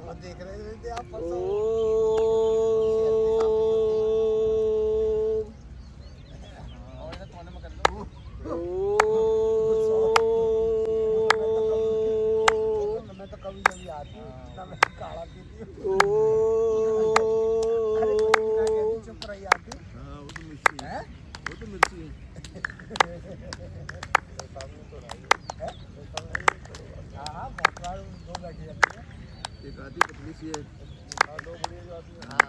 वो देख रहे थे आप ओम और इधर कोने में कर लो। मैं तो कभी कभी आती हूँ ना, मैं काढ़ा पीती हूँ। अरे पसीना कहती चुप रही आती। हाँ वो तो मिर्ची है, वो तो मिर्ची है। हाँ बहुत बार दो बैठी जाती है। एक आधी पतली सी है, दो बड़ी जो आती है। हाँ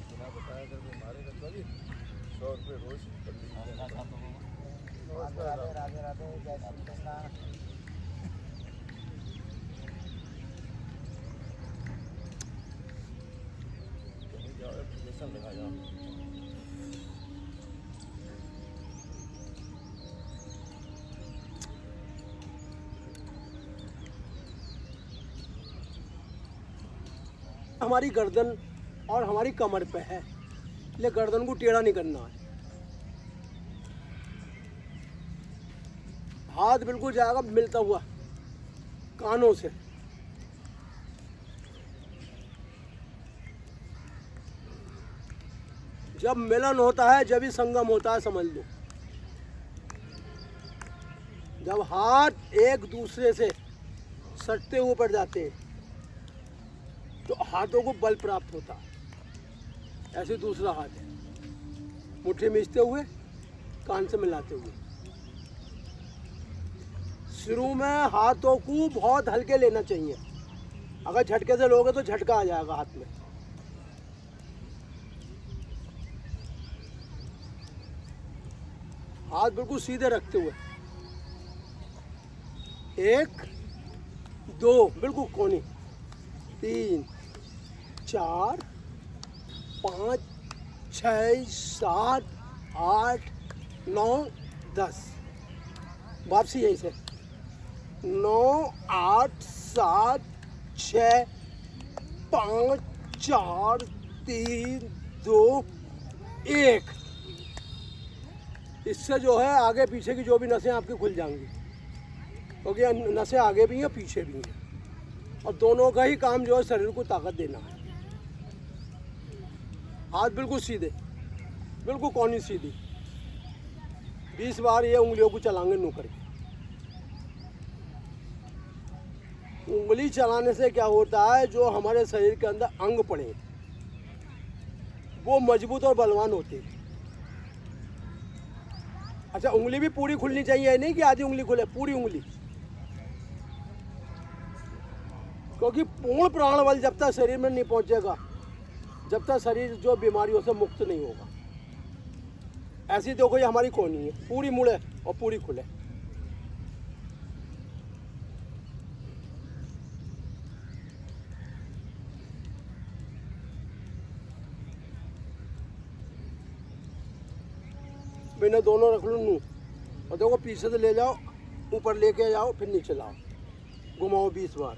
बिना बताया कर हमारे कभी 100 रुपये रोज राधे राधे राधे जय श्री कृष्णा। कहीं जाओ एप्लीकेशन लगा जाओ। हमारी गर्दन और हमारी कमर पे है, इसलिए गर्दन को टेढ़ा नहीं करना है। हाथ बिल्कुल जाएगा मिलता हुआ कानों से। जब मिलन होता है जब ही संगम होता है, समझ लो। जब हाथ एक दूसरे से सटते हुए पड़ जाते हैं तो हाथों को बल प्राप्त होता है। ऐसे दूसरा हाथ है, मुट्ठी मिचते हुए, कान से मिलाते हुए। शुरू में हाथों को बहुत हल्के लेना चाहिए, अगर झटके से लोगे तो झटका आ जाएगा हाथ में। हाथ बिल्कुल सीधे रखते हुए, 1 2 बिल्कुल कोनी, 3 4 5 6 7 8 9 10। वापसी यहीं से 9 8 7 6 5 4 3 2 1। इससे जो है आगे पीछे की जो भी नसें आपकी खुल जाएंगी, क्योंकि नसें आगे भी हैं पीछे भी हैं, और दोनों का ही काम जो है शरीर को ताकत देना है। हाथ बिल्कुल सीधे, बिल्कुल कोनी सीधी। 20 बार ये उंगलियों को चलाएंगे नू करके। उंगली चलाने से क्या होता है, जो हमारे शरीर के अंदर अंग पड़े वो मजबूत और बलवान होते हैं। अच्छा, उंगली भी पूरी खुलनी चाहिए, नहीं कि आधी उंगली खुले, पूरी उंगली। क्योंकि पूर्ण प्राण बल जब तक शरीर में नहीं पहुंचेगा, जब तक शरीर जो बीमारियों से मुक्त नहीं होगा। ऐसी देखो ये हमारी कोनी है, पूरी मुड़े और पूरी खुले। मैंने दोनों रख लूँ नू, और देखो पीछे से ले जाओ, ऊपर लेके जाओ, फिर नीचे लाओ, घुमाओ 20 बार,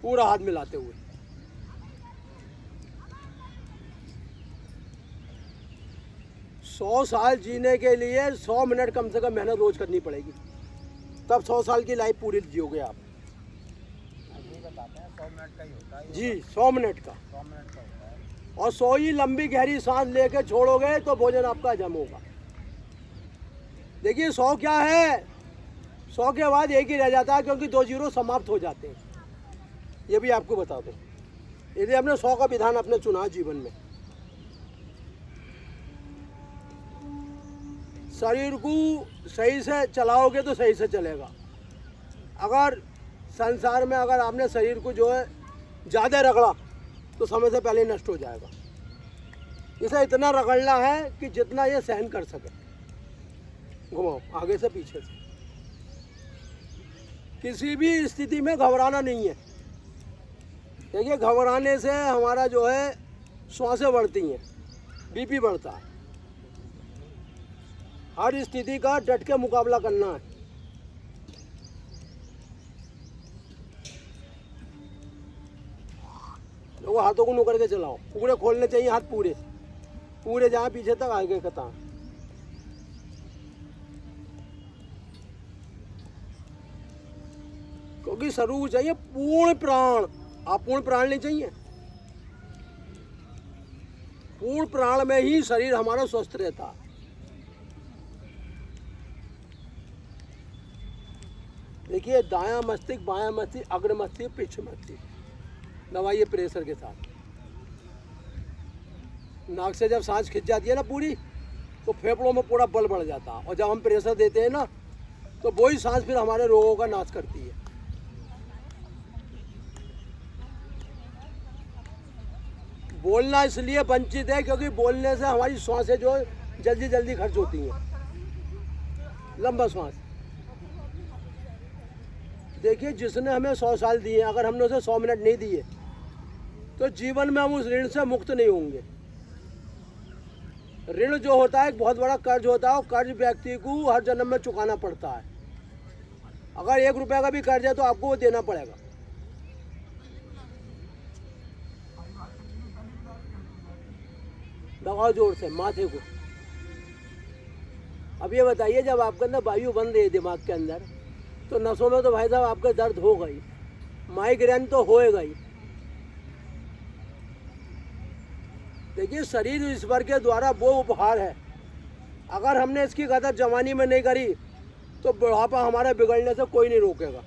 पूरा हाथ मिलाते हुए। सौ साल जीने के लिए 100 मिनट कम से कम मेहनत रोज करनी पड़ेगी, तब 100 साल की लाइफ पूरी जियोगे आप। अभी बताते हैं 100 मिनट का ही होता है जी 100 मिनट का, 100 मिनट का होता है। और 100 ही लंबी गहरी सांस लेके छोड़ोगे तो भोजन आपका हजम होगा। देखिए 100 क्या है, 100 के बाद एक ही रह जाता है, क्योंकि 2 जीरो समाप्त हो जाते हैं। ये भी आपको बता दो, यदि हमने 100 का विधान अपने चुना जीवन में। शरीर को सही से चलाओगे तो सही से चलेगा। अगर संसार में अगर आपने शरीर को जो है ज़्यादा रगड़ा तो समय से पहले नष्ट हो जाएगा। इसे इतना रगड़ना है कि जितना ये सहन कर सके। घुमाओ आगे से पीछे से। किसी भी स्थिति में घबराना नहीं है। देखिए घबराने से हमारा जो है श्वासें बढ़ती हैं, बीपी बढ़ता है। हर स्थिति का डट के मुकाबला करना है। वो हाथों को नुकर के चलाओ, पूरे खोलने चाहिए हाथ, पूरे पूरे जहाँ पीछे तक आगे कता। क्योंकि शरीर को चाहिए पूर्ण प्राण। आप पूर्ण प्राण नहीं चाहिए? पूर्ण प्राण में ही शरीर हमारा स्वस्थ रहता है। देखिए, दायां मस्तिष्क, बायां मस्तिष्क, अग्र मस्तिष्क, पिछ मस्तिष्क दबाइए प्रेशर के साथ। नाक से जब सांस खिंच जाती है ना पूरी, तो फेफड़ों में पूरा बल बढ़ जाता है, और जब हम प्रेशर देते हैं ना, तो वही सांस फिर हमारे रोगों का नाश करती है। बोलना इसलिए वंचित है क्योंकि बोलने से हमारी सांसें जो जल्दी जल्दी खर्च होती हैं, लंबा सांस। देखिए, जिसने हमें 100 साल दिए, अगर हमने उसे 100 मिनट नहीं दिए तो जीवन में हम उस ऋण से मुक्त नहीं होंगे। ऋण जो होता है एक बहुत बड़ा कर्ज होता है, और कर्ज व्यक्ति को हर जन्म में चुकाना पड़ता है। अगर 1 रुपये का भी कर्ज है तो आपको वो देना पड़ेगा। दबाओ जोर से माथे को। अब ये बताइए, जब आपके अंदर वायु बन रही है दिमाग के अंदर, तो नसों में तो भाई साहब आपका दर्द होगा ही, माइग्रेन तो होएगा ही। देखिए, शरीर ईश्वर के द्वारा वो उपहार है, अगर हमने इसकी कदर जवानी में नहीं करी तो बुढ़ापा हमारे बिगड़ने से कोई नहीं रोकेगा।